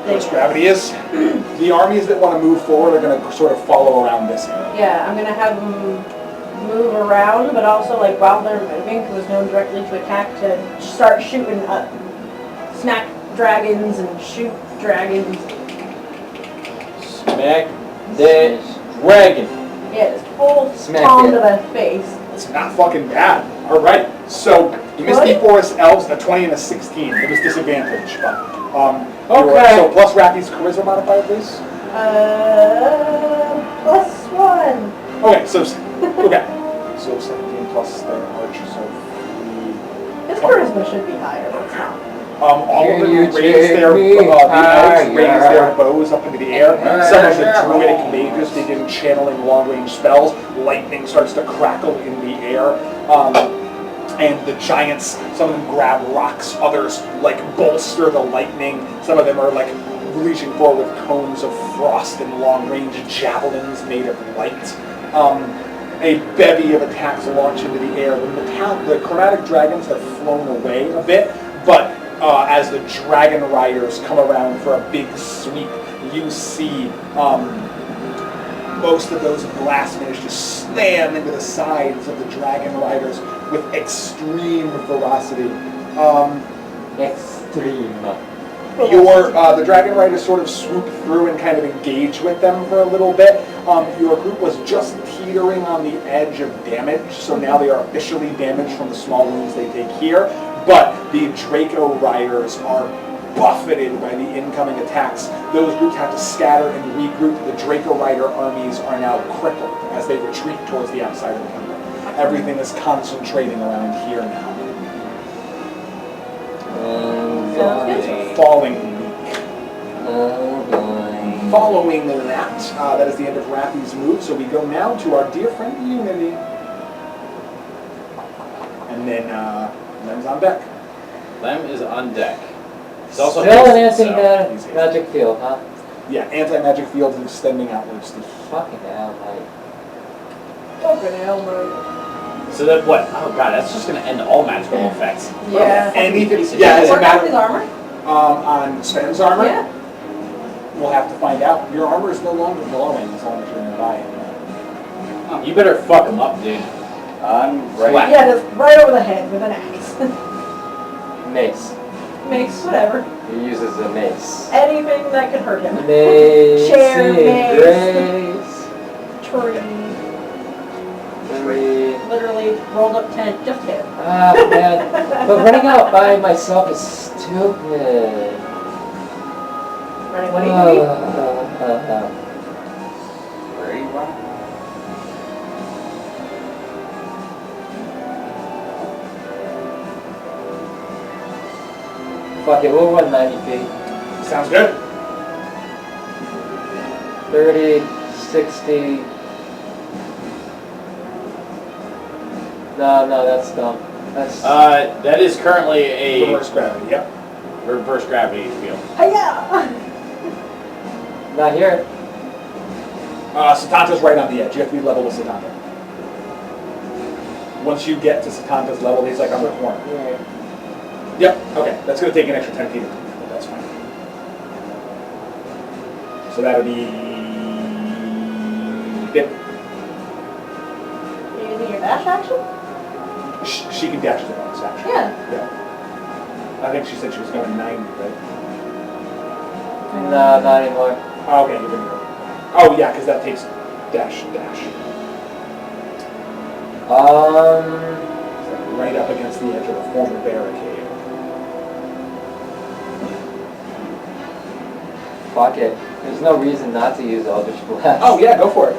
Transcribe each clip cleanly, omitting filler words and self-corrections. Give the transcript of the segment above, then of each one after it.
First gravity is. The armies that want to move forward are going to sort of follow around this area. Yeah, I'm gonna have them move around, but also like while they're moving, because there's no one directly to attack, to start shooting smack dragons and shoot dragons. Smack that dragon. Yeah, just full Smack palm it. to the face. It's not fucking bad. All right. So you missed the forest elves, a 20 and a 16. It was disadvantage, but Okay. So plus Rappy's charisma modifier, please. +1. Okay. So 17 plus their archer, so 3. His charisma should be higher, but it's not. All of them You raise take their me the elves higher. raise their bows up into the air. Some of the druidic mages begin channeling long-range spells. Lightning starts to crackle in the air. And the giants, some of them grab rocks, others like bolster the lightning. Some of them are like reaching forward with cones of frost and long-range javelins made of light. A bevy of attacks launch into the air. The chromatic dragons have flown away a bit, but as the dragon riders come around for a big sweep, you see most of those glass manage to slam into the sides of the dragon riders with extreme ferocity. Extreme. The dragon riders sort of swoop through and kind of engage with them for a little bit. Your group was just teetering on the edge of damage, so now they are officially damaged from the small wounds they take here. But the Draco riders are buffeted by the incoming attacks. Those groups have to scatter and regroup. The Draco rider armies are now crippled as they retreat towards the outside of the kingdom. Everything is concentrating around here now. Falling weak. Following that, that is the end of Rappy's move. So we go now to our dear friend Unity. And then Lem's on deck. Lem is on deck. He's Also also still an hasted, anti-magic field, huh? Yeah, anti-magic fields extending outwards to Fucking hell, Mike. Fucking hell, bro. So that what? Oh god, that's just gonna end all magical effects. Yeah. anything. Does it Yeah, as a Work out his matter armor? on Sven's armor. Yeah. We'll have to find out. Your armor is no longer glowing as long as you're nearby. You better fuck him up, dude. I'm Flat. Yeah, just right over the head with an axe. Mace. Mace, whatever. He uses a mace. Anything that could hurt him. Mace. Chair, Grace. Tree. Tree. Literally rolled up tent, just hit. Ah, man. But running out by myself is stupid. Running, what do you mean? Where are you running? Fuck it, we'll run 90 feet. Sounds good. 30, 60. No, that's dumb. That's That is currently a Reverse gravity. Yep. reverse gravity field. Hiya! not here. Satanta's right on the edge. You have to be level with Satanta. Once you get to Satanta's level, he's like on the corner. Yeah. Yep. Okay. That's going to take an extra 10 feet. But that's fine. So that'll be. Yep. Are you using your dash action? She can dash the bonus action. Yeah. Yeah. I think she said she was going 90, right? No, not anymore. Oh, okay, you're going to go. Oh, yeah, because that takes dash. Right up against the edge of a former barricade. Fuck it. There's no reason not to use Eldritch Blast. Oh, yeah, go for it.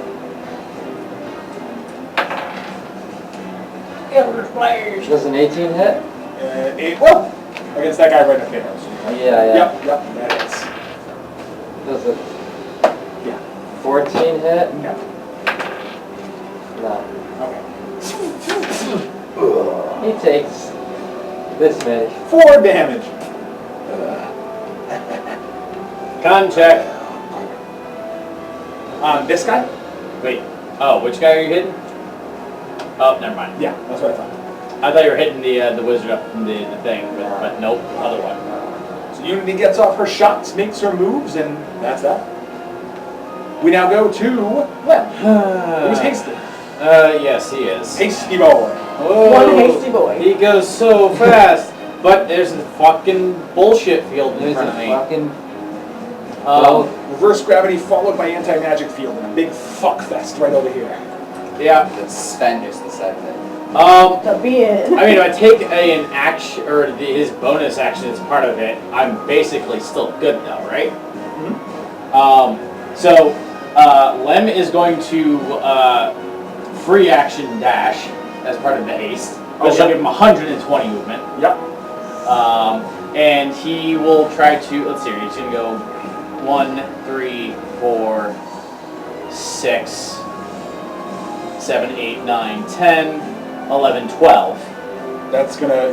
Eldritch Blaze. Does an 18 hit? Well, against that guy right up there. So. Yeah. Yep, that is. Does a Yeah. 14 hit? No. No. Okay. He takes this many. 4 damage. Con check. This guy? Wait. Oh, which guy are you hitting? Oh, never mind. Yeah, that's what I thought. I thought you were hitting the wizard up in the thing, but nope, other one. So So Unity gets off her shots, makes her moves, and that's that. We now go to, well, who's Hasty? Yes, he is. Hasty boy. Whoa. One hasty boy. He goes so fast, but there's a fucking bullshit field in There's front a of me. fucking... Reverse gravity followed by anti-magic field and a big fuck fest right over here. Yeah. Sven just decided that. To be in. I mean, if I take an action, or his bonus action as part of it, I'm basically still good though, right? So, Lem is going to free action dash as part of the haste. Which will give him 120 movement. Yep. And he will try to, let's see, he's going to go 1, 3, 4, 6, 7, 8, 9, 10, 11, 12.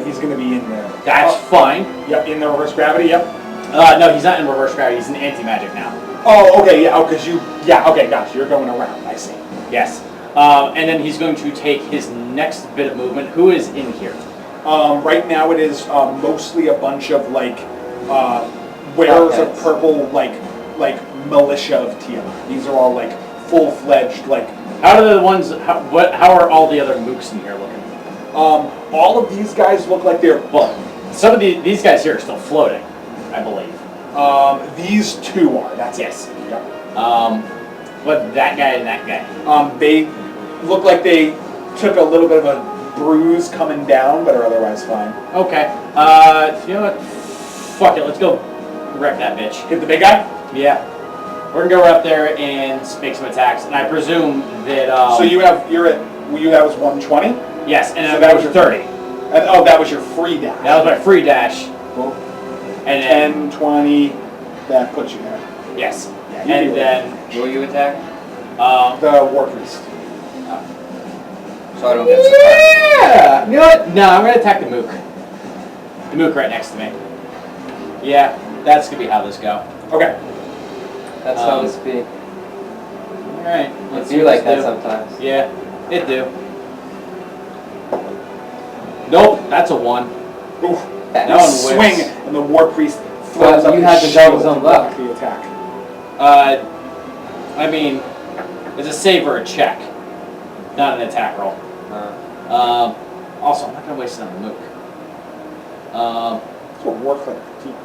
He's gonna be in there. That's fine. Yep, in the reverse gravity, yep. No, he's not in reverse gravity, he's in anti-magic now. Oh, okay, yeah, okay, gotcha, you're going around, I see. Yes. And then he's going to take his next bit of movement. Who is in here? Right now it is mostly a bunch of wearers of Potheads. purple, like militia of Tiamat. These are all full-fledged, How are the ones? How are all the other mooks in here looking? all of these guys look like they're, Well, some of these guys here are still floating, I believe. these two are, that's Yes. it. Yep. But that guy and that guy. They look like they took a little bit of a bruise coming down, but are otherwise fine. Okay. You know what? Fuck it. Let's go wreck that bitch. Hit the big guy? Yeah. We're gonna go up there and make some attacks, and I presume that. So that was 120? Yes, and so that was your 30. And, that was your free dash. That was my free dash. Cool. And then 10, 20, that puts you there. yes, Yeah, you and do then Will you attack? The war priest. So I don't get surprised. yeah. You know what? No, I'm gonna attack the mook. The mook right next to me. Yeah, that's gonna be how this go. Okay. That's how this be. All right. It's you like that sometimes. Yeah, it do. Nope, that's a 1. Oof. That You one swing, whiffs. and the war priest throws Well, up you his had the shield double zone to block luck. the attack. I mean, it's a save or a check, not an attack roll. Also, I'm not gonna waste it on the mook. That's what war cleric team.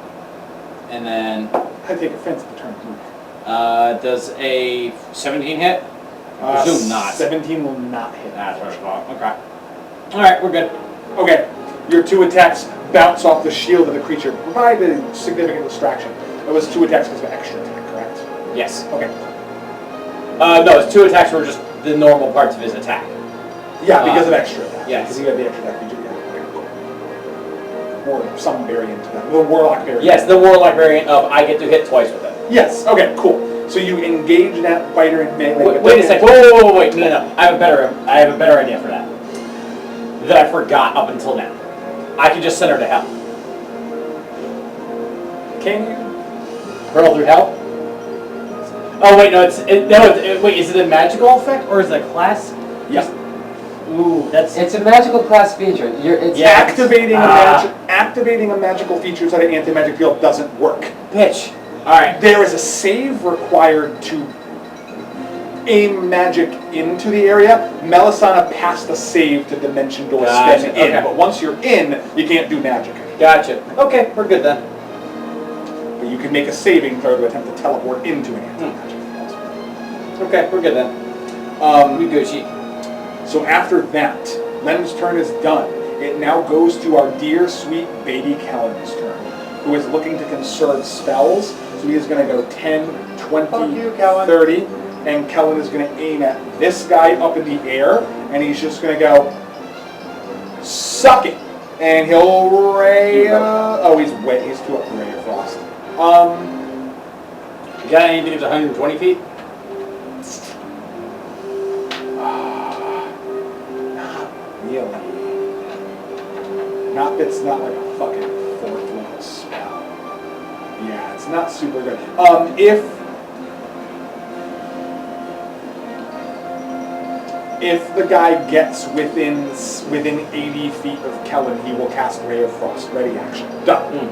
And then I take offense at the term move. does a 17 hit? Presume not. 17 will not hit. That's what I thought. Okay. All right, we're good. Okay, your 2 attacks bounce off the shield of the creature, provide a significant distraction. It was 2 attacks because of extra attack, correct? Yes. Okay. No, it's 2 attacks were just the normal parts of his attack. Yeah, because of extra attack. yes. Because you have the extra attack feature. Yeah. Okay. Or some variant of that. The warlock variant. Yes, the warlock variant of I get to hit twice with it. Yes. Okay. Cool. So you engage that fighter in melee. Wait a second. Wait. No. I have a better idea for that. That I forgot up until now. I can just send her to hell. Can you? Hurtle through hell? Oh wait, no. Wait, is it a magical effect or is it a class? Yes. Ooh, that's. It's a magical class feature. It's Activating a magical feature inside an anti-magic field doesn't work. Bitch. All right. There is a save required to aim magic into the area. Melisana passed the save to Dimension Door Gotcha, step in, okay. but once you're in, you can't do magic. Gotcha. Okay, we're good then. But you can make a saving throw to attempt to teleport into an anti-magic field. Okay, we're good then. We Gucci. So after that, Lem's turn is done. It now goes to our dear, sweet baby Kellen's turn, who is looking to conserve spells. So he is going to go 10, 20, Fuck you, Kellen. 30, and Kellen is going to aim at this guy up in the air, and he's just going to go, suck it! And he'll ray, he's wet, he's too up for Ray of Frost. You got anything that's 120 feet? Not really. Not if it's not like a fucking 4th level spell. Yeah, it's not super good. If the guy gets within 80 feet of Kellen, he will cast Ray of Frost. Ready action. Done.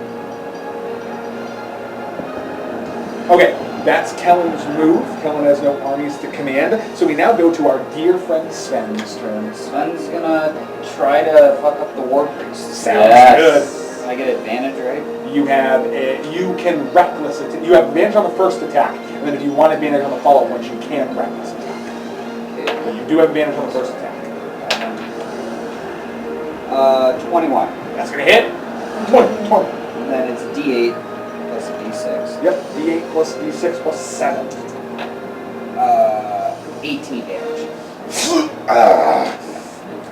Okay, that's Kellen's move. Kellen has no armies to command. So we now go to our dear friend Sven's turn. Sven's gonna try to fuck up the war priest. Sounds good. I get advantage, right? You can reckless attack. You have advantage on the first attack, and then if you want advantage on the follow-up ones, you can reckless attack. But you do have advantage on the first attack. 21. That's gonna hit. 20. And then it's D8 plus D6. Yep, D8 plus D6 plus 7. 18 damage.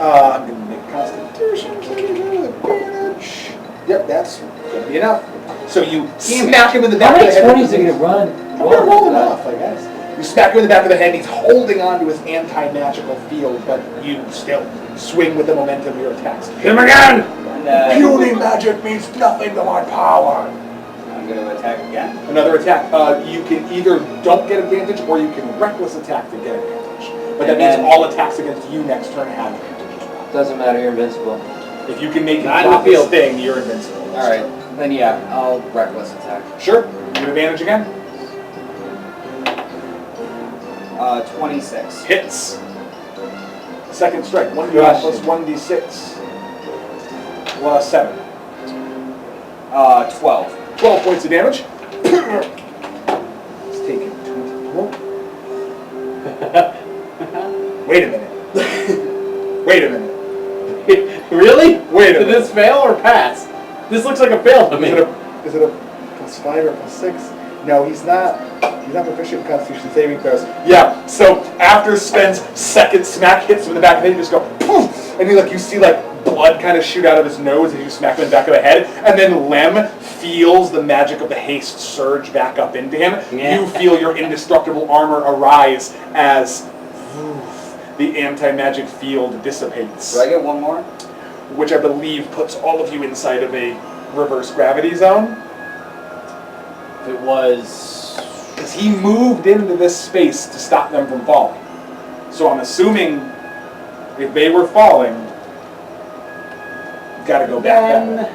I'm gonna make Constitution advantage. Yep, that's gonna be enough. So you smack him in the How back of many the head. 20s are you gonna run? I'm gonna roll enough, I guess. You smack him in the back of the head, and he's holding on to his anti-magical field, but you still swing with the momentum of your attacks. Hit him again! And Puny magic means nothing to my power. I'm gonna attack again. Another attack. You can either don't get advantage, or you can reckless attack to get advantage. But that And means then- all attacks against you next turn have advantage as well. Doesn't matter, you're invincible. If you can make it Not in drop the this field. thing, you're invincible. Alright, then yeah, I'll reckless attack. Sure. You have advantage again. 26. Hits. Second strike. 1d8 plus 1d6. 7. 12. 12 points of damage. It's taken 24. Wait a minute. Wait a minute. Really? Wait a Did minute. this fail or pass? This looks like a fail to me. Is it a plus 5 or plus 6? No, he's not. He's not proficient in Constitution saving throws. Yeah. So after Sven's second smack hits him in the back of the head, you just go poof, and you see like blood kind of shoot out of his nose as you smack him in the back of the head, and then Lem feels the magic of the haste surge back up into him. Yeah. You feel your indestructible armor arise as the anti-magic field dissipates, Do I get one more? which I believe puts all of you inside of a reverse gravity zone. It was. Because he moved into this space to stop them from falling. So I'm assuming if they were falling, you've got to go back that way.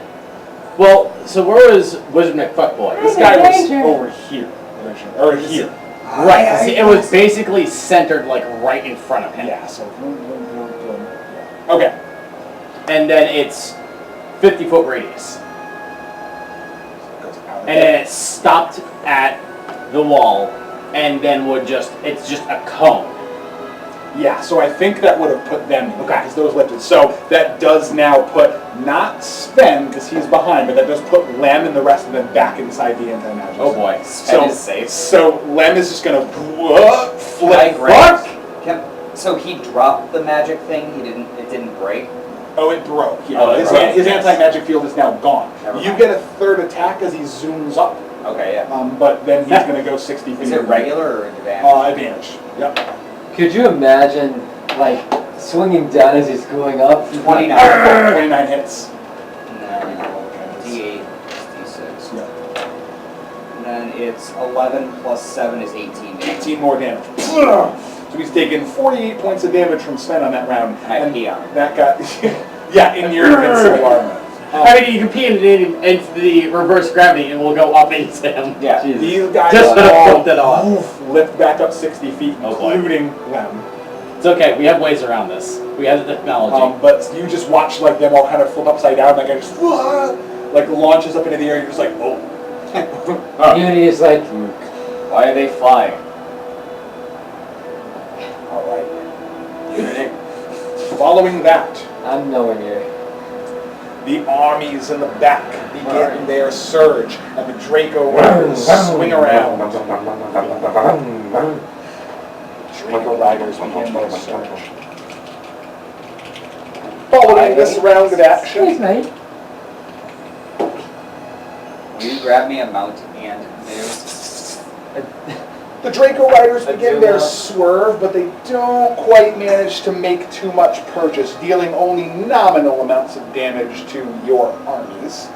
Well, so where was Wizard McFuckboy? This guy was over here, originally, or here. Right, 'cause it was basically centered like right in front of him. Yeah, so. Okay. And then it's 50-foot radius. Goes out of And then it stopped at the wall and then it's just a cone. Yeah, so I think that would have put them in, Okay. because those lifted. So that does now put, not Sven, because he's behind, but that does put Lem and the rest of them back inside the anti-magic. Oh boy. Sven is safe. So Lem is just gonna flip. Fuck! So he dropped the magic thing, it didn't break? Oh, it broke. Yeah. Oh, it his broke, his yes. anti-magic field is now gone. Never You mind. get a third attack as he zooms up, Okay, yeah. but then he's gonna go 60 feet. Is it regular or advantage? Advantage. Yep. Could you imagine, like, swinging down as he's going up? 29. 29 hits. And then D8 plus D6. Yep. And then it's 11 plus 7 is 18 damage. 18 more damage. So he's taken 48 points of damage from Sven on that round. I pee on him. That got, yeah, in your invincible armor. I mean, you can pee into the reverse gravity and we'll go up into him. Yeah. Jesus. These guys Just all flipped it off. lift back up 60 feet, Oh, boy. including Lem. It's okay, we have ways around this. We have the technology. But you just watch like them all kind of flip upside down, like I just like launches up into the air. You're just like, oh. Unity is like, Why are they flying? All right. Unity. Following that, I'm nowhere near. the armies in the back begin their surge, and the Draco riders swing around. Draco riders begin their surge. Following this round of action, Thanks, mate. Will you grab me a mount and move? the Draco riders begin their swerve, but they don't quite manage to make too much purchase, dealing only nominal amounts of damage to your armies.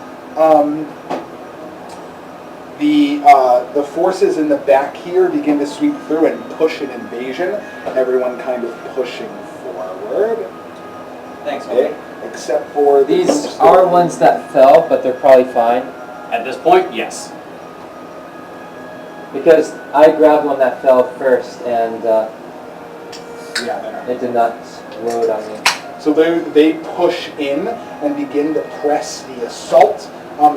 The forces in the back here begin to sweep through and push an invasion. Everyone kind of pushing forward. Thanks, Okay, except for These are ones that fell, but they're probably fine. At this point, yes. Because I grabbed one that fell first and Yeah, there. it did not explode on me. So they push in and begin to press the assault.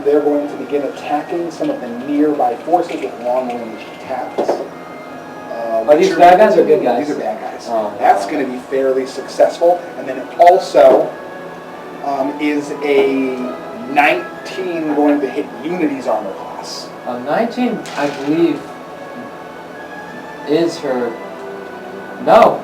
They're going to begin attacking some of the nearby forces with long-range attacks. Are these bad guys or good guys? These are bad guys. Oh. That's going to be fairly successful. And then it also is a 19 going to hit Unity's armor class. 19, I believe, is her. No.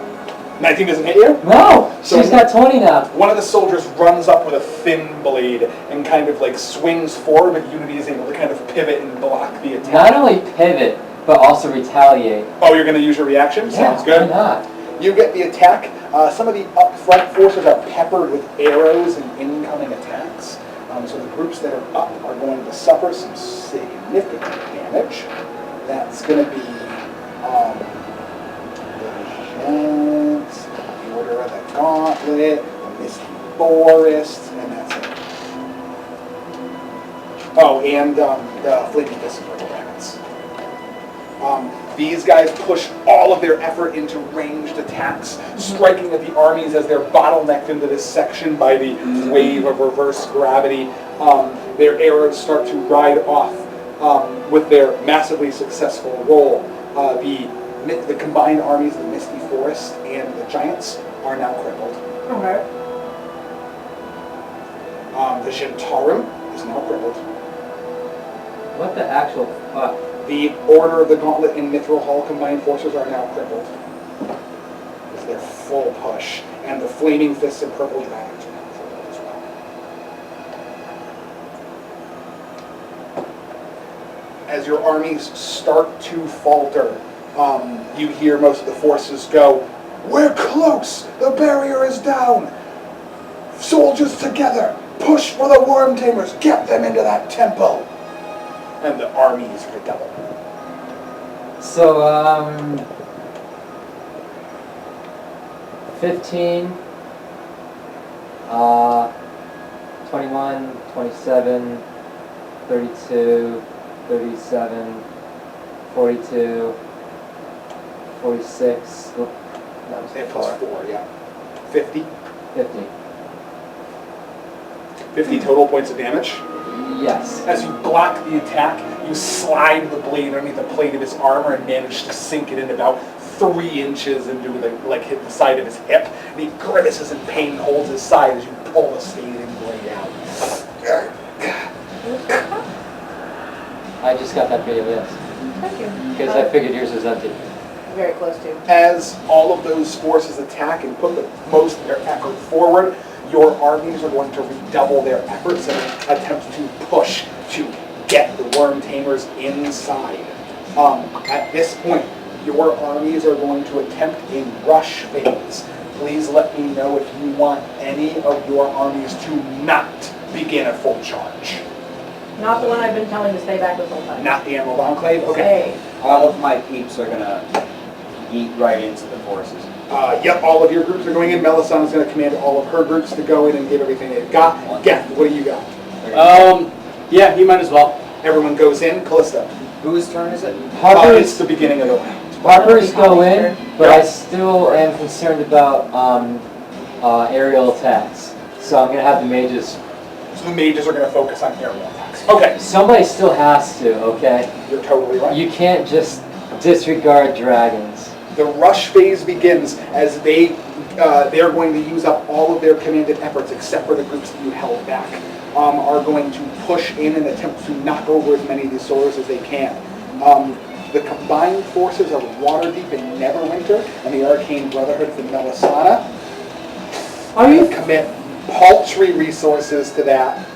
19 doesn't hit you? No! So- She's got 20 now. One of the soldiers runs up with a thin blade and kind of like swings forward, but Unity is able to kind of pivot and block the attack. Not only pivot, but also retaliate. Oh, you're going to use your reaction? Sounds Yeah, good. why not? You get the attack. Some of the up-front forces are peppered with arrows and incoming attacks. So the groups that are up are going to suffer some significant damage. That's going to be the Giants, the Order of the Gauntlet, the Misty Forest, and that's it. Oh, and the Flaming Fist of Purple Dragons. These guys push all of their effort into ranged attacks, striking at the armies as they're bottlenecked into this section by the wave of reverse gravity. Their arrows start to ride off with their massively successful roll. The combined armies of the Misty Forest and the Giants are now crippled. Okay. The Shintarum is now crippled. What the actual fuck? The Order of the Gauntlet and Mithril Hall combined forces are now crippled. It's their full push. And the Flaming Fists and Purple Dragons are now crippled as well. As your armies start to falter, you hear most of the forces go, "We're close! The barrier is down! Soldiers together! Push for the Wyrmtamers! Get them into that temple!" And the armies redouble. So, 15, 21, 27, 32, 37, 42, 46, oh, that was They have plus 4, yeah. 50. 50. 50 total points of damage. Yes. As you block the attack, you slide the blade underneath the plate of his armor and manage to sink it in about 3 inches into hit the side of his hip. And he grimaces in pain and holds his side as you pull the scathing blade out. I just got that video, yes. Thank you. Because I figured yours was empty. Very close to. As all of those forces attack and put the most of their effort forward, your armies are going to redouble their efforts and attempt to push to get the Wyrmtamers inside. At this point, your armies are going to attempt a rush phase. Please let me know if you want any of your armies to not begin a full charge. Not the one I've been telling to stay back this whole time. Not the Emerald Enclave? Okay. Hey. All of my peeps are gonna eat right into the forces. Yep, all of your groups are going in. Melisandre's going to command all of her groups to go in and give everything they've got. Geth, what do you got? Yeah, you might as well. Everyone goes in. Callista. Whose turn is it? It's Harper's, the beginning of the round. Harper's go in, but Yeah. I still am concerned about aerial attacks. So I'm going to have the mages. So the mages are going to focus on aerial attacks. Okay, Somebody still has to, okay? you're totally right. You can't just disregard dragons. The rush phase begins as they're going to use up all of their commanded efforts, except for the groups that you held back, are going to push in and attempt to knock over as many of these soldiers as they can. The combined forces of Waterdeep and Neverwinter and the Arcane Brotherhood from Melisana Are you? commit paltry resources to that.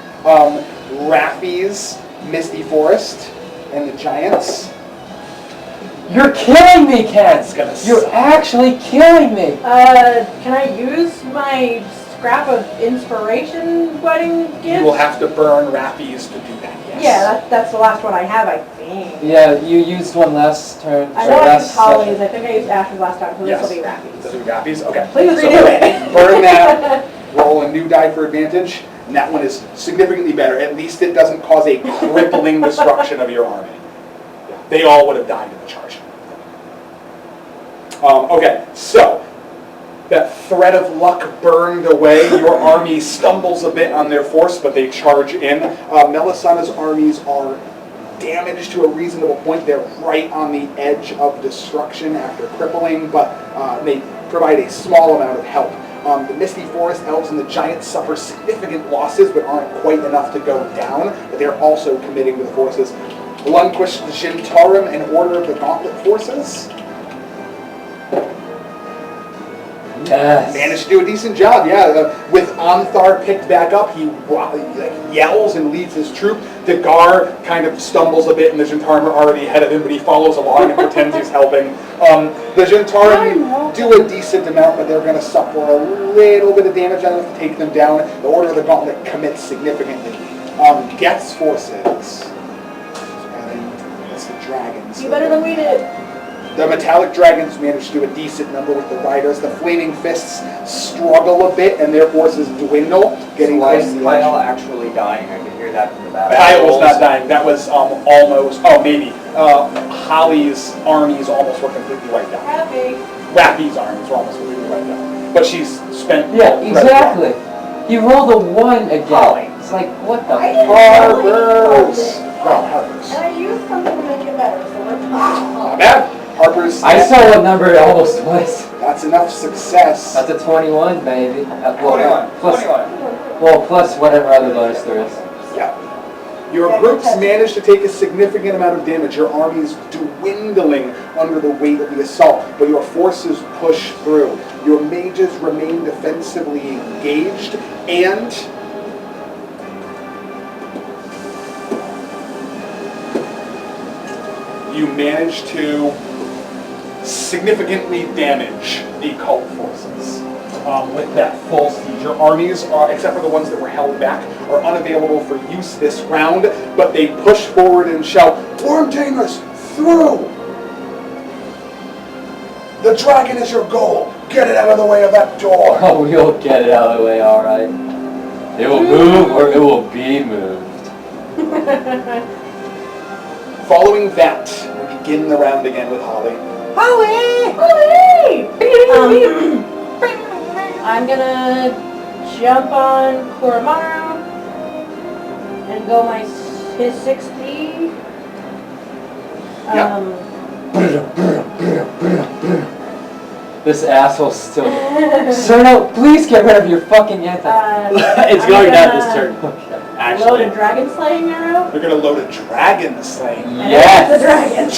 Raffi's Misty Forest and the Giants. You're killing me, Ken! That's gonna You're suck. actually killing me! Can I use my scrap of inspiration wedding gift? You will have to burn Raffi's to do that, yes. Yeah, that's the last one I have, I think. Yeah, you used one last turn. I or know I last used Holly's. session. I think I used Ash's last time, so Yes. this will be Raffi's. Those are Raffi's? Okay. Please So redo it. burn that, roll a new die for advantage, and that one is significantly better. At least it doesn't cause a crippling destruction of your army. Yeah. they all would have died in the charge. Okay, so that thread of luck burned away. Your army stumbles a bit on their force, but they charge in. Melisana's armies are damaged to a reasonable point. They're right on the edge of destruction after crippling, but they provide a small amount of help. The Misty Forest Elves and the Giants suffer significant losses, but aren't quite enough to go down. But they're also committing to the forces. Lunquish the Jintarim and Order of the Gauntlet forces. Yes. Managed to do a decent job, yeah. With Anthar picked back up, he yells and leads his troop. Dagar kind of stumbles a bit, and the Jintarim are already ahead of him, but he follows along and pretends he's helping. The Jintarim do a decent amount, but they're going to suffer a little bit of damage enough to take them down. The Order of the Gauntlet commits significantly. Geth's forces. And that's the dragons. You better than we did. The metallic dragons manage to do a decent number with the riders. The flaming fists struggle a bit, and their forces dwindle, getting close to the edge. Kyle actually dying? I could hear that from the battle. Kyle was not dying. That was almost. Oh, maybe. Holly's armies almost were completely wiped out. Happy. Rappy's armies were almost completely wiped out. But she's spent. Yeah, exactly. He rolled a 1 again. Holly. It's like, what the I didn't Harbors. really Well, Harbors. And I used something to make it better, so we're Not bad. Harper's. I saw what number it almost was. That's enough success. That's a 21, baby. 21. Plus, 21. well, plus whatever other bonus there is. Yeah. Your groups managed to take a significant amount of damage. Your armies dwindling under the weight of the assault, but your forces push through. Your mages remain defensively engaged, and you manage to significantly damage the cult forces with that full siege. Your armies, except for the ones that were held back, are unavailable for use this round, but they push forward and shout, "Wyrmtamers, through! The dragon is your goal! Get it out of the way of that door!" Oh, we'll get it out of the way, alright. It will move or it will be moved. Following that, we begin the round again with Holly. Holly! I'm gonna jump on Kuramaru and go his 60. This asshole's still. Sir, no, please get rid of your fucking anthem. It's going down this turn. Load Actually. a dragon slaying arrow. They're going to load a dragon slaying. Yes! The dragon.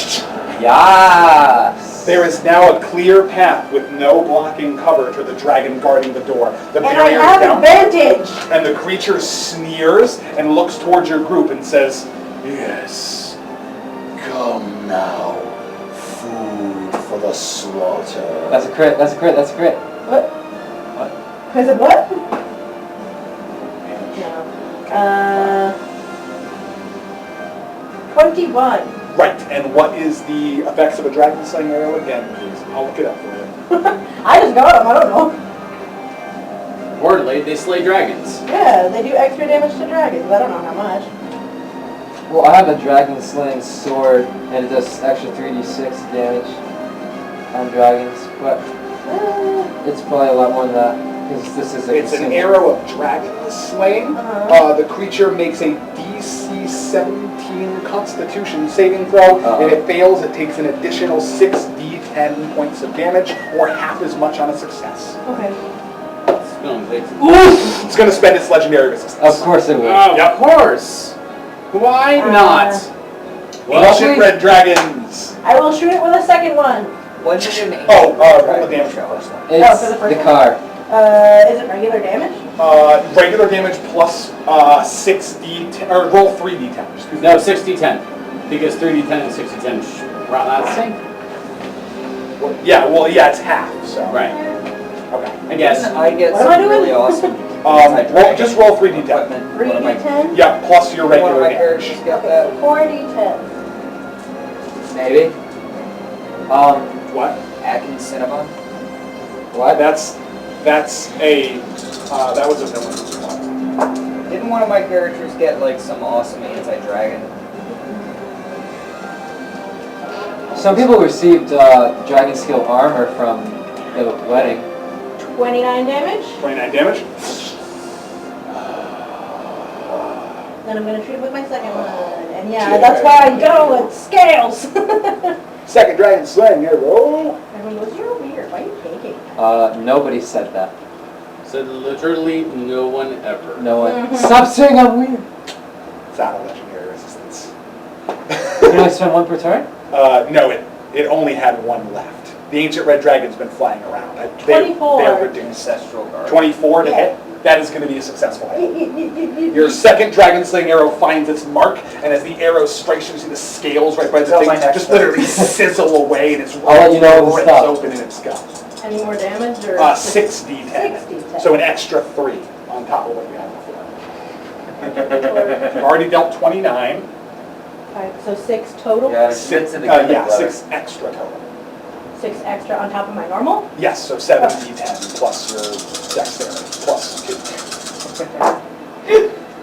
Yes! There is now a clear path with no blocking cover to the dragon guarding the door. The And I barrier is have down, advantage. and the creature sneers and looks towards your group and says, "Yes, come now, food for the slaughter." That's a crit, that's a crit, that's a crit. What? What? I said what? No. 21. Right, and what is the effects of a dragon slaying arrow again, please? I'll look it up for you. I just got them, I don't know. Wordly, they slay dragons. Yeah, they do extra damage to dragons. I don't know how much. Well, I have a dragon slaying sword, and it does extra 3d6 damage on dragons, but it's probably a lot more than that, because this is a It's an arrow of dragon slaying. The creature makes a DC 17 Constitution saving throw. If it fails, it takes an additional 6d10 points of damage, or half as much on a success. Okay. It's going to spend its legendary resistance. Of course it will. Of course. Why not? Ancient red dragons. I will shoot it with a second one. When did an Roll the damage for the first one. It's for the first the one? car. Is it regular damage? Regular damage plus 6d10, or roll 3d10. Excuse me. No, 6d10. Because 3d10 and 6d10 are not the same. Yeah, it's half, so. Right. Okay. I guess. I get What am I some really doing? awesome Just roll 3d10. equipment. One of my- 3d10? Yeah, plus your One of regular my damage. characters got that. 4d10. Maybe. What? Akin Cinnabon. What? That's a, that was a villain's one. Didn't one of my characters get like some awesome anti-dragon? Some people received dragon scale armor from the wedding. 29 damage. 29 damage. Then I'm gonna shoot with my second one. And yeah, that's why I go with scales. Second dragon slaying arrow. Everyone goes, you're weird. Why are you taking? Nobody said that. So literally no one ever. No one. Mhm. Stop saying I'm weird. It's out of legendary resistance. Can I spend one per turn? No, it only had one left. The ancient red dragon's been flying around. 24. They're reduced. Ancestral guard. 24 to Yeah. hit. That is going to be a successful hit. Your second dragon slaying arrow finds its mark, and as the arrow strikes, you see the scales right by the Sounds thing like next just turn. literally sizzle away, and it's I'll let you know when to rips stop. open in its gut. Any more damage or? 6d10. 6d10. So an extra 3 on top of what you had before. You've already dealt 29. Alright, so 6 total? Yeah, Six, it's in the good yeah, letter. 6 extra total. 6 extra on top of my normal? Yes, so 7d10 plus your dexterity plus 2.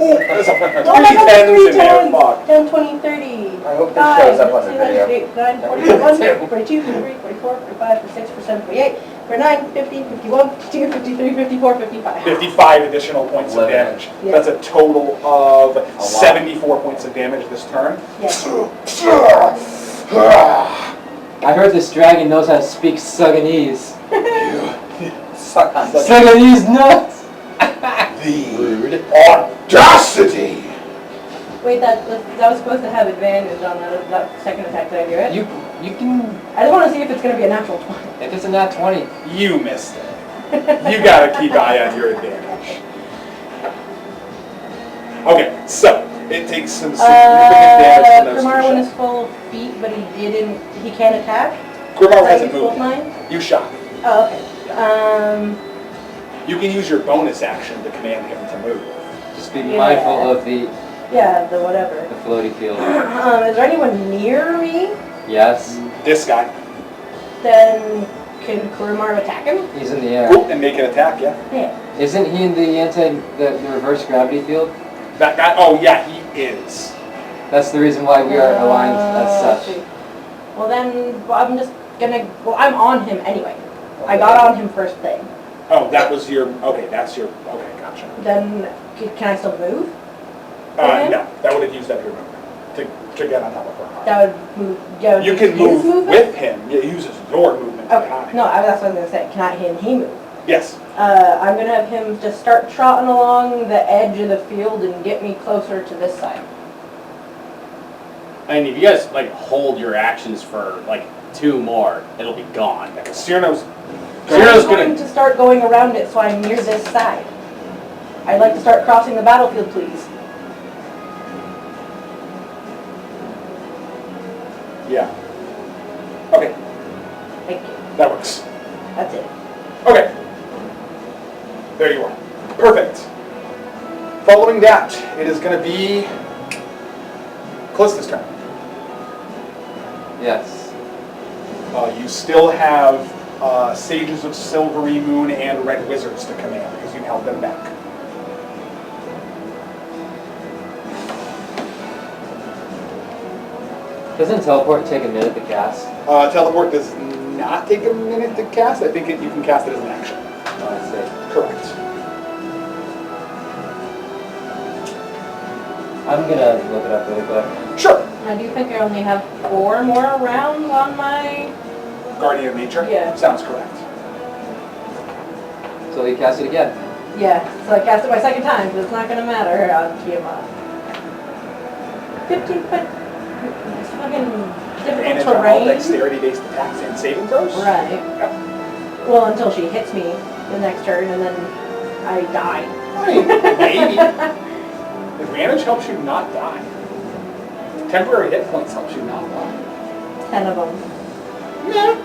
Oh, there's a 3 10s in there, fuck. 10, 20, 30. I hope this shows up on the video. 8, 9, 41, 42, 43, 44, 45, 46, 47, 48, 49, 50, 51, 52, 53, 54, 55. 55 additional points of 11. damage. Yeah. That's a total of 74 points of damage this turn. Yes. I heard this dragon knows how to speak Sudanese. Suck on Sudanese nuts! The audacity! Wait, that was supposed to have advantage on that second attack. Did I do it? You can, I just want to see if it's going to be a natural 20. if it's a nat 20. You missed it. You gotta keep eye on your advantage. Okay, so it takes some significant damage from those Grimar one two is shots. full of feet, but he can't attack. Grimar So I hasn't use both moved. mine? You shot. Oh, okay. You can use your bonus action to command him to move. Just be Yeah. mindful of the Yeah, the whatever. floaty field. Is there anyone near me? Yes, This guy. Then can Kurumar attack him? he's in the air. Cool, and make an attack, yeah. Yeah. Isn't he in the reverse gravity field? That guy, oh yeah, he is. That's the reason why we are aligned as let's such. see. Well then, I'm just gonna. Well, I'm on him anyway. I got on him first thing. Oh, that was your, okay, that's your, okay, gotcha. Then can I still move? Okay. No, that would have used up your movement to get on top of her. That would move. Yeah, You use can his move movement? with him, it uses your movement to get on Okay. him. No, that's what I was gonna say. Can he move? Yes, I'm gonna have him just start trotting along the edge of the field and get me closer to this side. And if you guys like hold your actions for like 2 more, it'll be gone. because Cyrano's Cyril's I'm going gonna. to start going around it so I'm near this side. I'd like to start crossing the battlefield, please. yeah. Okay, Thank you. that works. That's it. Okay. There you are. Perfect. Following that, it is going to be Callista's turn. Yes. You still have Sages of Silvery Moon and Red Wizards to command because you held them back. Doesn't teleport take a minute to cast? Teleport does not take a minute to cast. I think you can cast it as an action. Oh, I see. Correct. I'm gonna look it up really quick. Sure. I do think I only have 4 more rounds on my... Guardian of Nature? Yeah. Sounds correct. So you cast it again. Yeah, so I cast it my second time, but it's not going to matter on TMI. 15 foot... It's fucking Advantage difficult on all terrain. dexterity-based attacks and saving throws? Right. Yep. Well, until she hits me the next turn, and then I die. Maybe. Advantage helps you not die. Temporary hit points helps you not die. 10 of them. Yeah.